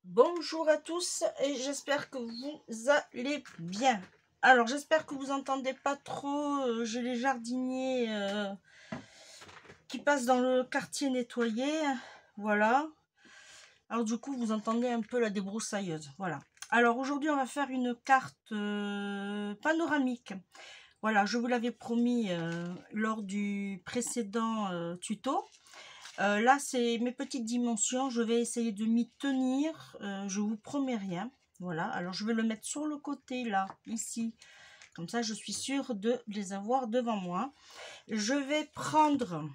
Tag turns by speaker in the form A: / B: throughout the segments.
A: Bonjour à tous et j'espère que vous allez bien. Alors j'espère que vous entendez pas trop, j'ai les jardiniers qui passent dans le quartier nettoyé, voilà. Alors du coup vous entendez un peu la débroussailleuse, voilà. Alors aujourd'hui on va faire une carte panoramique. Voilà, je vous l'avais promis lors du précédent tuto. Là, c'est mes petites dimensions. Je vais essayer de m'y tenir. Je vous promets rien. Voilà. Alors, je vais le mettre sur le côté, là, ici. Comme ça, je suis sûre de les avoir devant moi. Je vais prendre,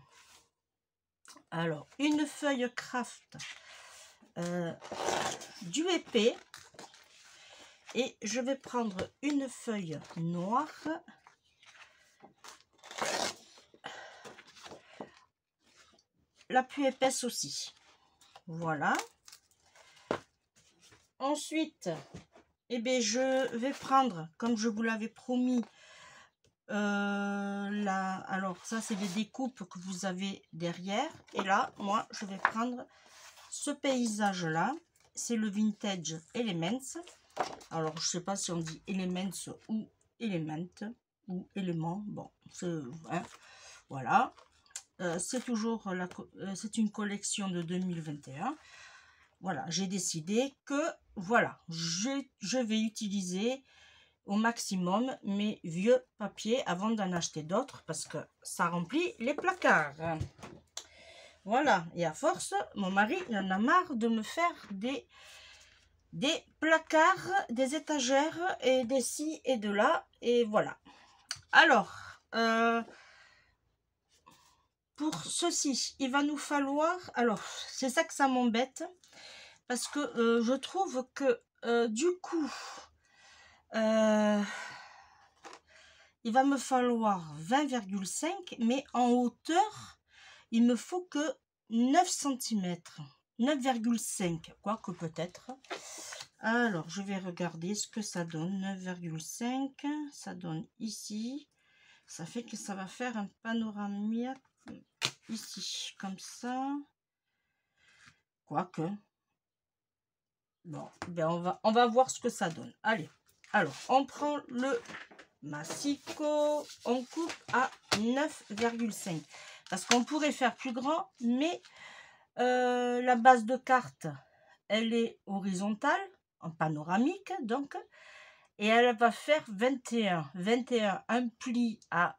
A: alors, une feuille craft du épais. Et je vais prendre une feuille noire. La plus épaisse aussi. Voilà. Ensuite, eh bien, je vais prendre, comme je vous l'avais promis, alors ça c'est les découpes que vous avez derrière. Et là, moi, je vais prendre ce paysage-là. C'est le Vintage Elements. Alors, je sais pas si on dit Elements ou Element ou élément. Bon, hein, voilà. C'est toujours c'est une collection de 2021. Voilà, j'ai décidé que voilà, je vais utiliser au maximum mes vieux papiers avant d'en acheter d'autres parce que ça remplit les placards. Voilà, et à force, mon mari il en a marre de me faire des placards, des étagères et des ci et de là, et voilà. Alors, pour ceci, il va nous falloir, alors c'est ça que ça m'embête, parce que je trouve que du coup, il va me falloir 20,5, mais en hauteur, il me faut que 9 cm. 9,5, quoique peut-être. Alors, je vais regarder ce que ça donne. 9,5, ça donne ici. Ça fait que ça va faire un panoramique ici, comme ça. Quoique. Bon, ben on va voir ce que ça donne. Allez, alors, on prend le massicot, on coupe à 9,5 parce qu'on pourrait faire plus grand, mais la base de carte elle est horizontale en panoramique, donc, et elle va faire 21 un pli à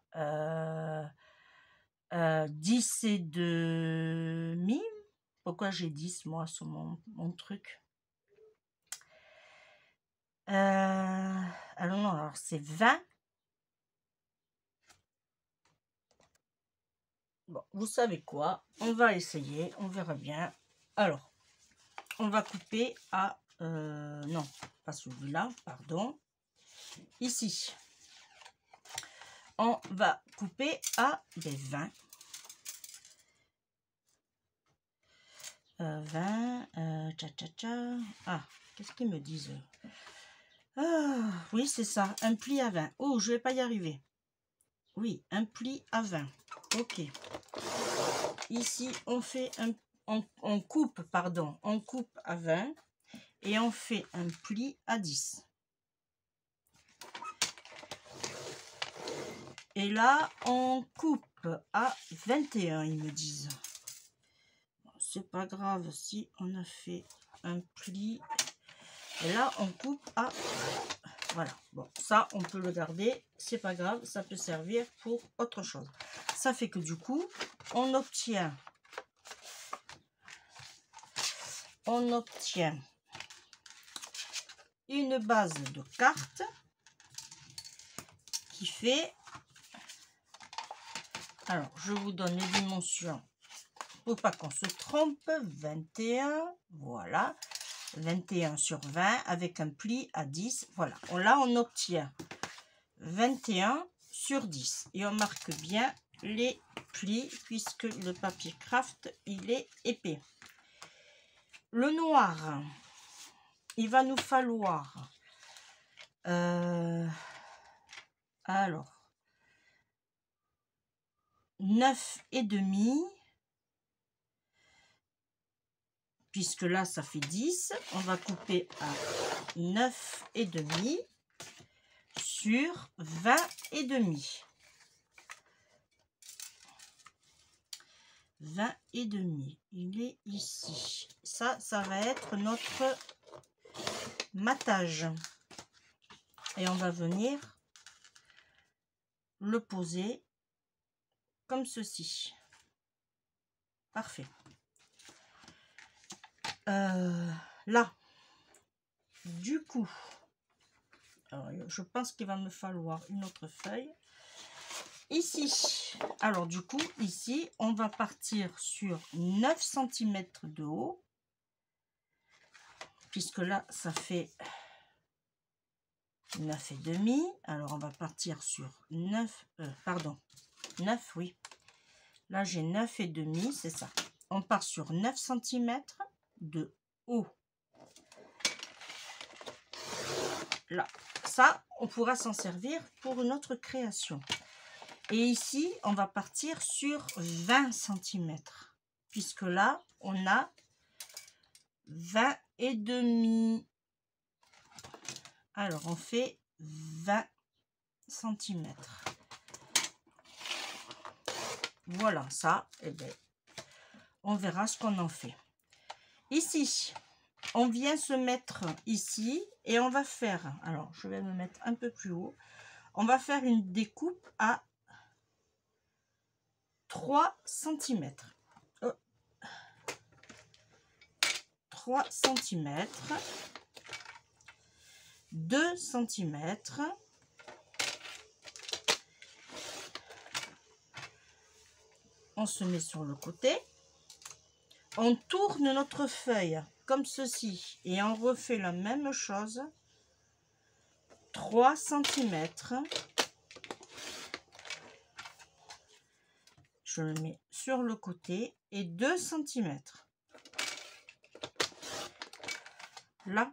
A: 10 et demi. Pourquoi j'ai 10 moi sur mon truc? Alors non, alors c'est 20. Bon, vous savez quoi? On va essayer, on verra bien. Alors, on va couper à... non, pas celui-là, pardon. Ici. On va couper à des 20. 20, Ah, qu'est-ce qu'ils me disent? Ah, oui, c'est ça, un pli à 20. Oh, je vais pas y arriver. Oui, un pli à 20. Ok. Ici, on fait on coupe, pardon, on coupe à 20 et on fait un pli à 10. Et là, on coupe à 21, ils me disent. C'est pas grave si on a fait un pli. Et là, on coupe à... Voilà. Bon, ça, on peut le garder. C'est pas grave, ça peut servir pour autre chose. Ça fait que du coup, on obtient une base de carte qui fait... Alors, je vous donne les dimensions pour pas qu'on se trompe. 21, voilà. 21 sur 20 avec un pli à 10. Voilà. Là, on obtient 21 sur 10. Et on marque bien les plis puisque le papier craft, il est épais. Le noir, il va nous falloir... alors... 9,5. puisque là ça fait 10, on va couper à 9,5 sur 20,5. 20,5, il est ici. Ça va être notre matage. Et on va venir le poser comme ceci. Parfait. Là, du coup, alors, je pense qu'il va me falloir une autre feuille. Ici, alors du coup, ici, on va partir sur 9 cm de haut, puisque là, ça fait 9,5. Alors, on va partir sur 9, 9, oui. Là, j'ai 9,5, c'est ça. On part sur 9 cm de haut. Là, ça, on pourra s'en servir pour une autre création. Et ici, on va partir sur 20 cm, puisque là, on a 20,5. Alors, on fait 20 cm. Voilà, ça, eh bien, on verra ce qu'on en fait. Ici, on vient se mettre ici et on va faire, alors je vais me mettre un peu plus haut, on va faire une découpe à 3 cm. 3 cm, 2 cm, on se met sur le côté, on tourne notre feuille comme ceci et on refait la même chose, 3 cm, je le mets sur le côté et 2 cm. Là,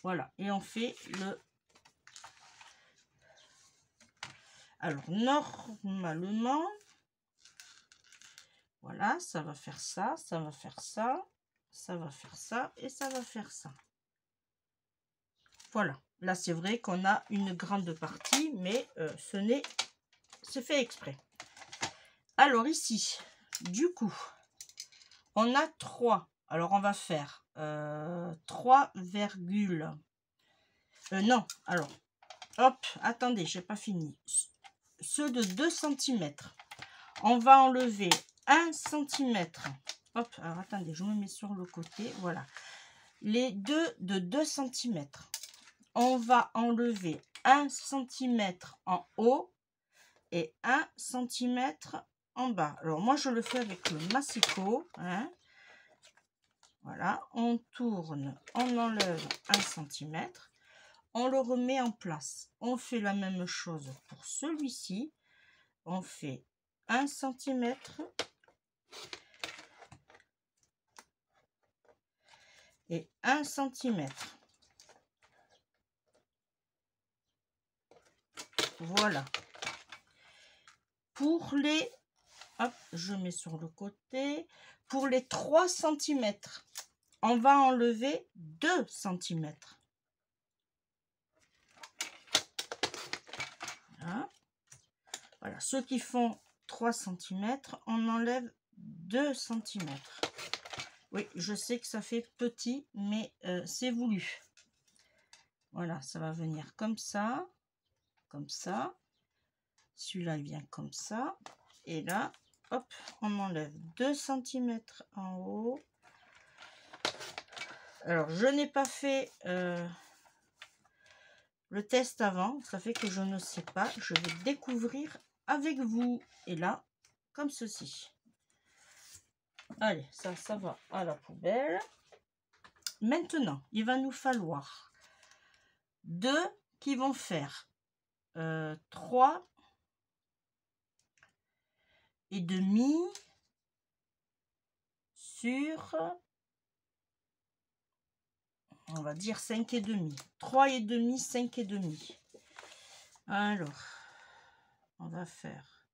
A: voilà, et on fait le... Alors, normalement, voilà, ça va faire ça, ça va faire ça, ça va faire ça, et ça va faire ça. Voilà, là, c'est vrai qu'on a une grande partie, mais c'est fait exprès. Alors, ici, du coup, on a 3. Alors, on va faire 3, non, alors, hop, attendez, j'ai pas fini. Ceux de 2 cm. On va enlever 1 cm. Hop, alors attendez, je me mets sur le côté. Voilà. Les deux de 2 cm. On va enlever 1 cm en haut et 1 cm en bas. Alors, moi, je le fais avec le massicot. Hein. Voilà, on tourne, on enlève 1 cm. On le remet en place. On fait la même chose pour celui-ci. On fait 1 cm et 1 cm. Voilà. Pour les... Hop, je mets sur le côté. Pour les 3 cm, on va enlever 2 cm. Voilà. Voilà, ceux qui font 3 cm, on enlève 2 cm. Oui, je sais que ça fait petit, mais c'est voulu. Voilà, ça va venir comme ça, comme ça. Celui-là, il vient comme ça. Et là, hop, on enlève 2 cm en haut. Alors, je n'ai pas fait le test avant, ça fait que je ne sais pas. Je vais découvrir avec vous. Et là, comme ceci. Allez, ça va à la poubelle. Maintenant, il va nous falloir 2 qui vont faire 3 et demi sur, on va dire 5 et demi. 3 et demi, 5 et demi. Alors, on va faire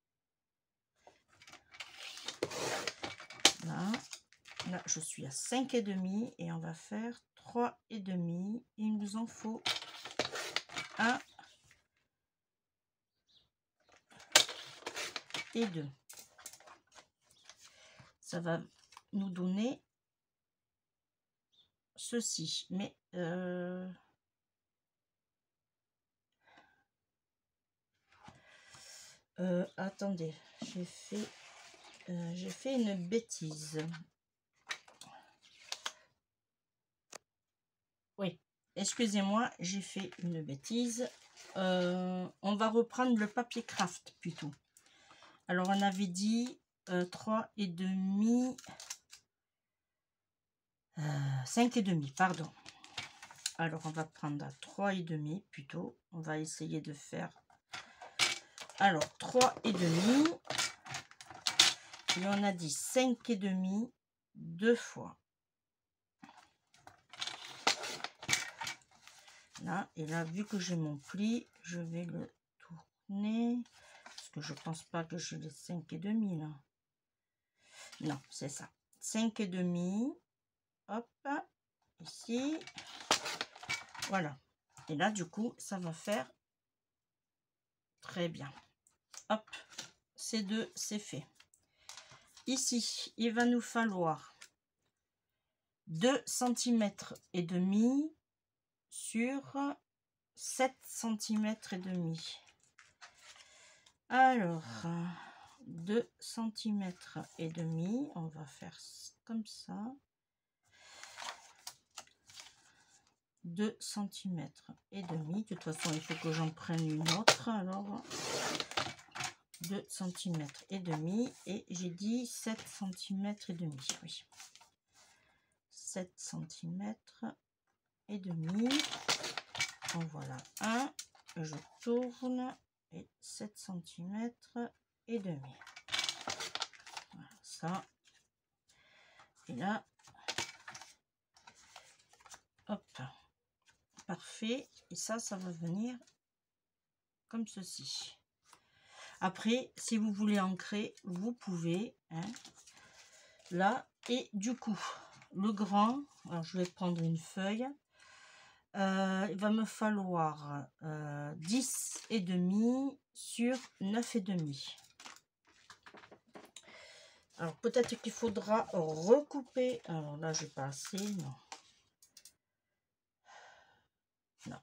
A: Là, je suis à 5,5 et on va faire 3,5. Il nous en faut 1 et 2. Ça va nous donner ceci. Mais attendez, j'ai fait une bêtise. Oui, excusez-moi, j'ai fait une bêtise. On va reprendre le papier craft plutôt. Alors, on avait dit 3,5, 5,5, pardon. Alors, on va prendre à 3,5 plutôt. On va essayer de faire... Alors, 3,5. Et on a dit 5,5 deux fois. Là, et là, vu que j'ai mon pli, je vais le tourner. Parce que je pense pas que j'ai les 5,5 là. Non, c'est ça. 5,5. Hop, ici. Voilà. Et là, du coup, ça va faire très bien. Hop, ces deux, c'est fait. Ici, il va nous falloir 2 cm et demi sur 7 cm et demi. Alors, 2 cm et demi, on va faire comme ça. 2 cm et demi. De toute façon, il faut que j'en prenne une autre. Alors, 2 cm et demi. Et j'ai dit 7 cm et demi. Oui. 7 cm et demi. En voilà un. Je tourne. Et 7 cm et demi. Voilà, ça. Et là. Hop. Parfait. Et ça, ça va venir comme ceci. Après, si vous voulez ancrer, vous pouvez. Hein, là. Et du coup, le grand, alors je vais prendre une feuille. Il va me falloir 10,5 sur 9,5. Alors peut-être qu'il faudra recouper. Alors là, j'ai pas assez. Non. Non.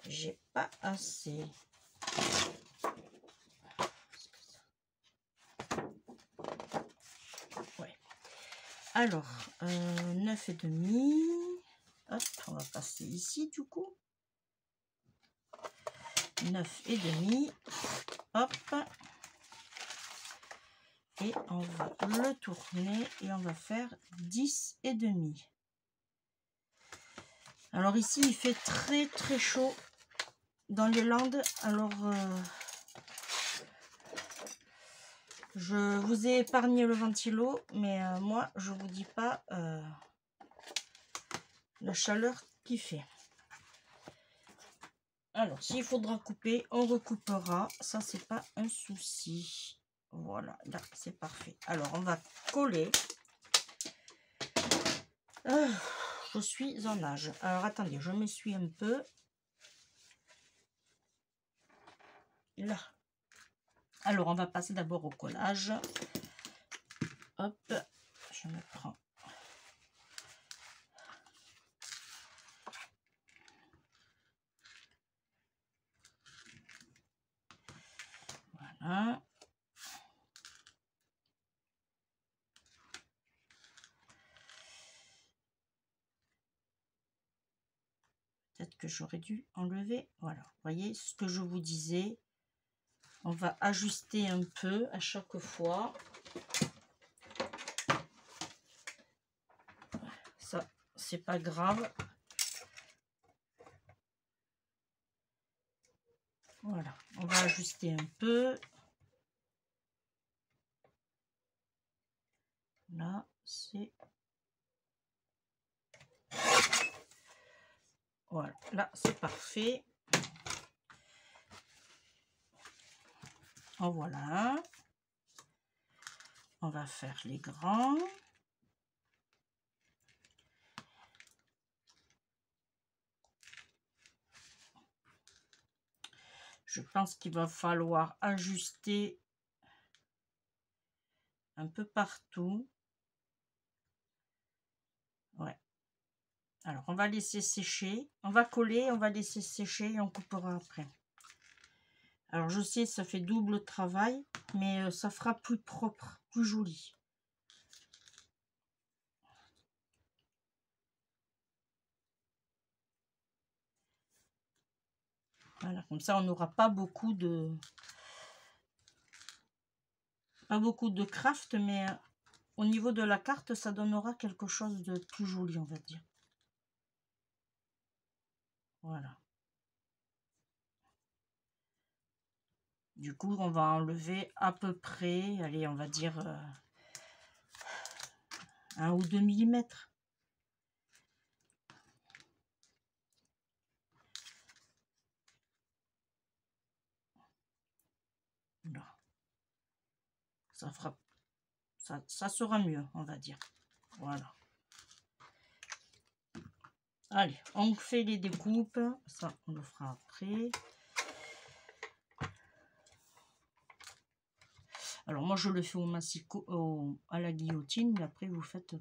A: J'ai pas assez. Ouais. Alors, 9,5. Hop, on va passer ici du coup. 9,5. Hop. Et on va le tourner et on va faire 10,5. Alors ici, il fait très très chaud dans les Landes. Alors, je vous ai épargné le ventilo, mais moi, je vous dis pas la chaleur qu'il fait. Alors, s'il faudra couper, on recoupera. Ça, c'est pas un souci. Voilà, là, c'est parfait. Alors, on va coller. Je suis en nage. Alors, attendez, je m'essuie un peu. Là. Alors, on va passer d'abord au collage. Hop, je me prends. Voilà. Peut-être que j'aurais dû enlever. Voilà, vous voyez ce que je vous disais. On va ajuster un peu à chaque fois. Ça, c'est pas grave. Voilà, on va ajuster un peu. Là, c'est... Voilà, là, c'est parfait. En voilà un. On va faire les grands. Je pense qu'il va falloir ajuster un peu partout. Ouais. Alors, on va laisser sécher. On va coller, on va laisser sécher et on coupera après. Alors, je sais, ça fait double travail, mais ça fera plus propre, plus joli. Voilà, comme ça, on n'aura pas beaucoup de craft, mais au niveau de la carte, ça donnera quelque chose de plus joli, on va dire. Voilà. Du coup, on va enlever à peu près, allez, on va dire 1 ou 2 mm. Là. Ça fera, ça sera mieux, on va dire. Voilà. Allez, on fait les découpes. Ça, on le fera après. Alors, moi, je le fais au massicot, à la guillotine, mais après, vous faites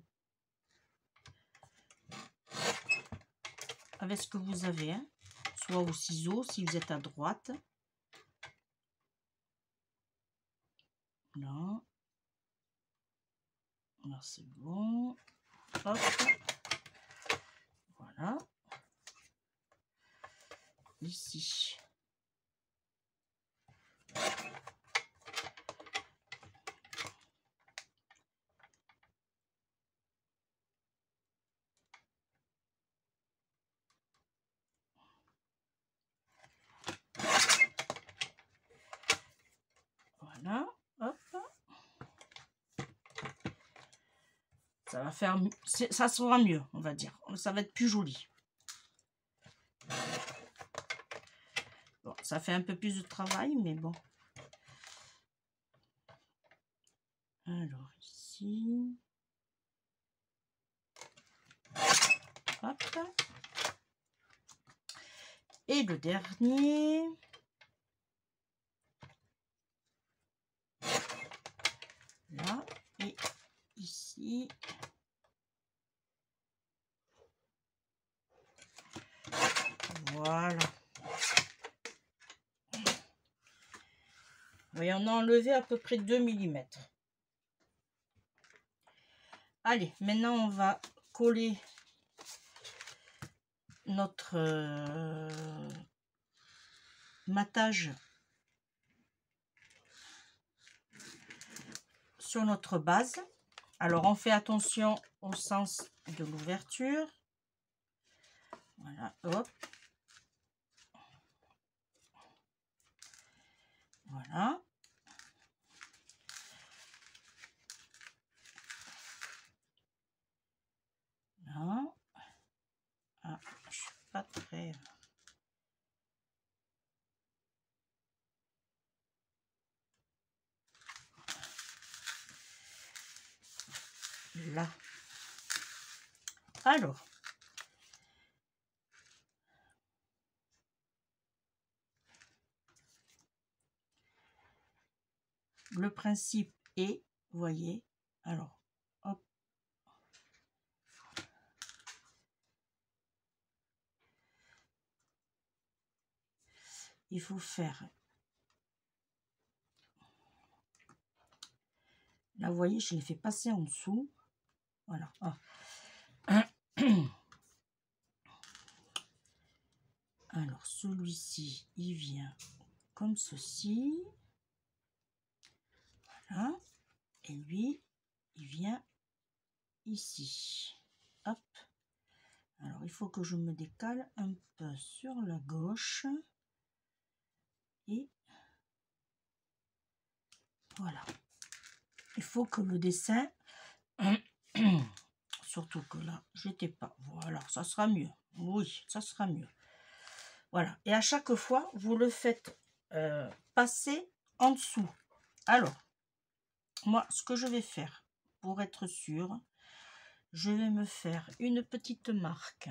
A: avec ce que vous avez, hein. Soit au ciseau, si vous êtes à droite. Là. Là, c'est bon. Hop. Voilà. Ici. Voilà. Hop. Ça va faire, ça sera mieux, on va dire. Ça va être plus joli. Bon, ça fait un peu plus de travail, mais bon. Alors ici. Hop. Et le dernier. Là. Et ici. Voilà. Oui, on a enlevé à peu près 2 mm. Allez, maintenant on va coller notre matage sur notre base. Alors on fait attention au sens de l'ouverture. Voilà, hop. Voilà. Là. Ah, je suis pas très... Là. Alors. Le principe est, vous voyez, alors, hop. Il faut faire... Là, vous voyez, je l'ai fait passer en dessous. Voilà. Ah. Alors, celui-ci, il vient comme ceci. Voilà. Et lui, il vient ici. Hop. Alors, il faut que je me décale un peu sur la gauche. Et voilà. Il faut que le dessin... Surtout que là, j'étais pas. Voilà, ça sera mieux. Oui, ça sera mieux. Voilà. Et à chaque fois, vous le faites passer en dessous. Alors, moi, ce que je vais faire, pour être sûr, je vais me faire une petite marque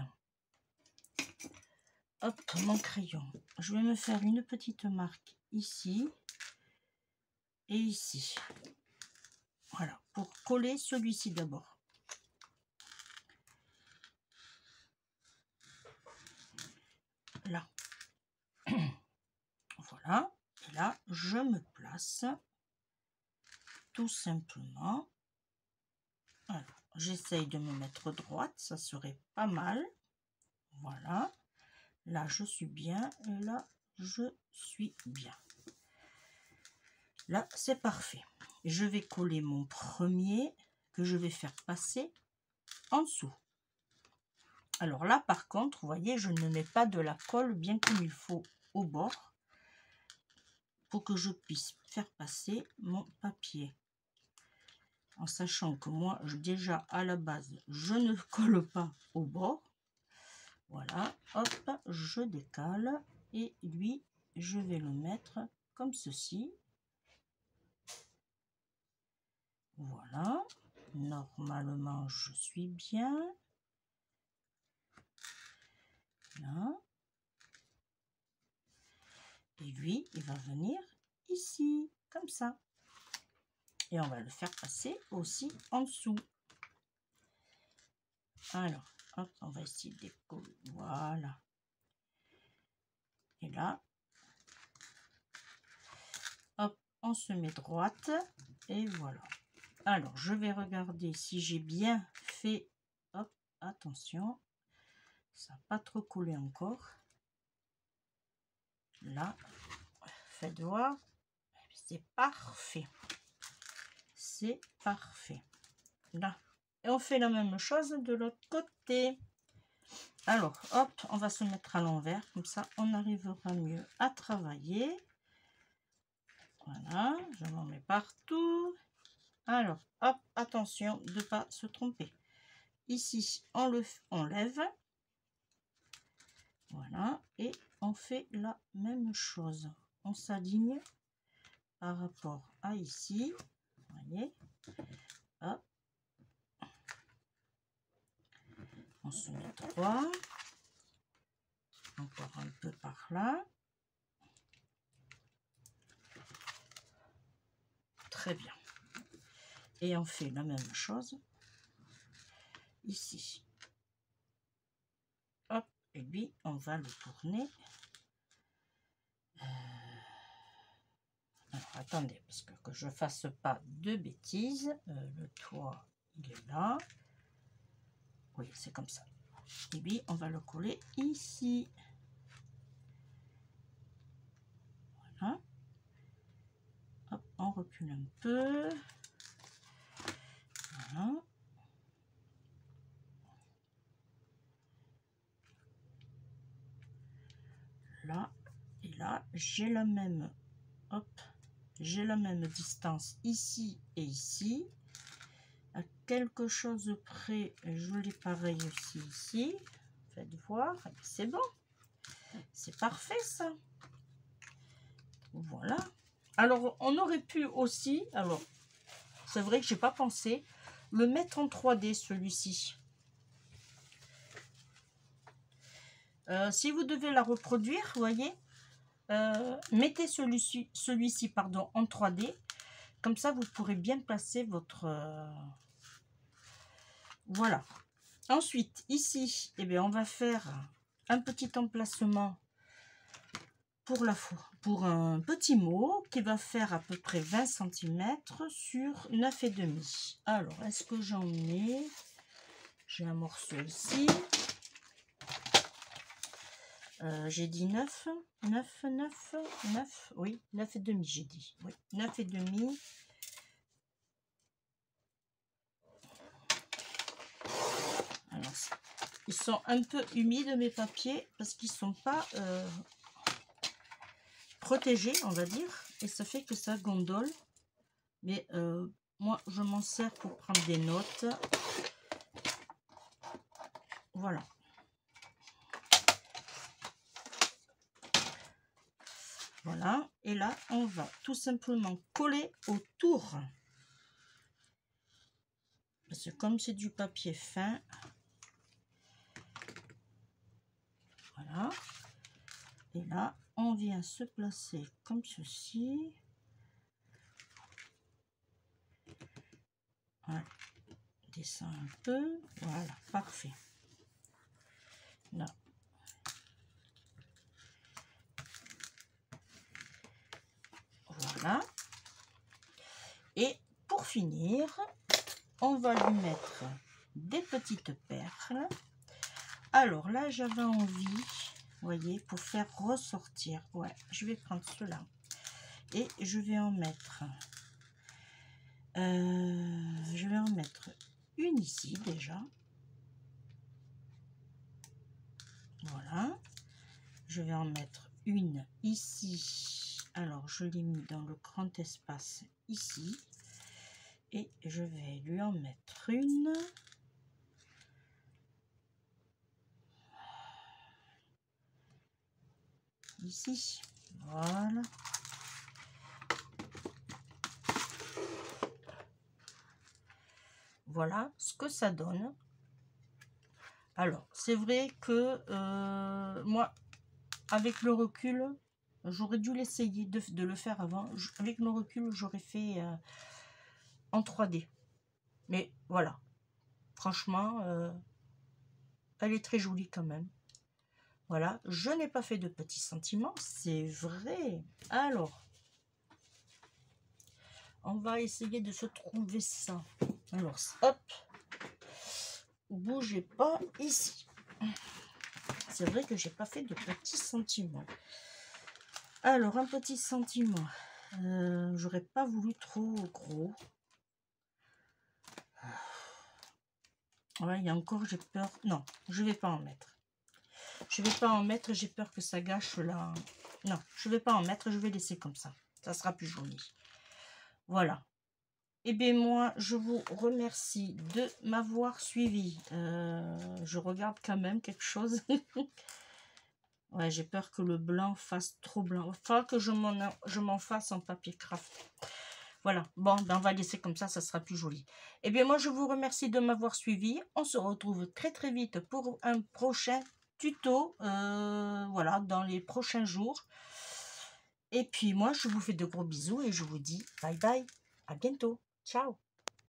A: hop, mon crayon. Je vais me faire une petite marque ici et ici. Voilà, pour coller celui-ci d'abord. Là. Voilà. Et là, je me place tout simplement. Alors, j'essaye de me mettre droite, ça serait pas mal. Voilà. Là, je suis bien. Et là, je suis bien. Là, c'est parfait. Je vais coller mon premier que je vais faire passer en dessous. Alors là, par contre, vous voyez, je ne mets pas de la colle bien comme il faut au bord pour que je puisse faire passer mon papier. En sachant que moi, déjà à la base, je ne colle pas au bord. Voilà, hop, je décale et lui, je vais le mettre comme ceci. Voilà, normalement, je suis bien. Là. Et lui, il va venir ici, comme ça. Et on va le faire passer aussi en dessous. Alors, hop, on va essayer de décoller. Voilà. Et là, hop, on se met droite. Et voilà. Alors, je vais regarder si j'ai bien fait. Hop, attention. Ça n'a pas trop collé encore. Là, faites voir. C'est parfait. C'est parfait. Là. Et on fait la même chose de l'autre côté. Alors, hop, on va se mettre à l'envers. Comme ça, on arrivera mieux à travailler. Voilà, je m'en mets partout. Alors, hop, attention de ne pas se tromper. Ici, on le enlève. Voilà, et on fait la même chose. On s'aligne par rapport à ici. Vous voyez, hop. On se met droit. Encore un peu par là. Très bien. Et on fait la même chose ici. Hop, et lui, on va le tourner. Alors, attendez, parce que je fasse pas de bêtises. Le toit, il est là. Oui, c'est comme ça. Et puis, on va le coller ici. Voilà. Hop, on recule un peu. Voilà. Là, et là, j'ai la même... Hop, j'ai la même distance ici et ici. À quelque chose près, je l'ai pareil aussi ici. Faites voir, c'est bon. C'est parfait ça. Voilà. Alors, on aurait pu aussi, alors, c'est vrai que j'ai pas pensé, le mettre en 3D celui-ci. Si vous devez la reproduire, vous voyez, mettez celui-ci pardon, en 3D. Comme ça, vous pourrez bien placer votre... Voilà. Ensuite, ici, eh bien, on va faire un petit emplacement pour un petit mot qui va faire à peu près 20 cm sur 9,5. Alors, est-ce que j'en ai? J'ai un morceau ici. J'ai dit 9, oui, 9,5 j'ai dit. Oui, 9,5. Alors, ils sont un peu humides mes papiers parce qu'ils sont pas protégés, on va dire, et ça fait que ça gondole. Mais moi, je m'en sers pour prendre des notes. Voilà. Voilà. Et là, on va tout simplement coller autour. Parce que comme c'est du papier fin, voilà. Et là, on vient se placer comme ceci. Voilà. Descend un peu. Voilà, parfait. Là. Voilà. Et pour finir, on va lui mettre des petites perles. Alors là, j'avais envie, vous voyez, pour faire ressortir. Ouais, je vais prendre cela. Et je vais en mettre... je vais en mettre une ici déjà. Voilà. Je vais en mettre une ici. Alors, je l'ai mis dans le grand espace ici. Et je vais lui en mettre une. Ici. Voilà. Voilà ce que ça donne. Alors, c'est vrai que moi, avec le recul, j'aurais dû l'essayer de le faire avant. Avec le recul, j'aurais fait en 3D. Mais voilà, franchement, elle est très jolie quand même. Voilà, je n'ai pas fait de petits sentiments, c'est vrai. Alors, on va essayer de se trouver ça. Alors, hop, bougez pas ici. C'est vrai que j'ai pas fait de petits sentiments. Alors, un petit sentiment. J'aurais pas voulu trop gros. Ouais, il y a encore, j'ai peur. Non, je vais pas en mettre. Je vais pas en mettre, j'ai peur que ça gâche la... Non, je vais pas en mettre, je vais laisser comme ça. Ça sera plus joli. Voilà. Et bien moi, je vous remercie de m'avoir suivi. Je regarde quand même quelque chose. Ouais, j'ai peur que le blanc fasse trop blanc. Il faudra que je m'en fasse en papier craft. Voilà, bon, ben on va laisser comme ça sera plus joli. Et bien moi, je vous remercie de m'avoir suivi. On se retrouve très très vite pour un prochain tuto. Voilà, dans les prochains jours. Et puis moi, je vous fais de gros bisous et je vous dis bye bye. À bientôt. Ciao.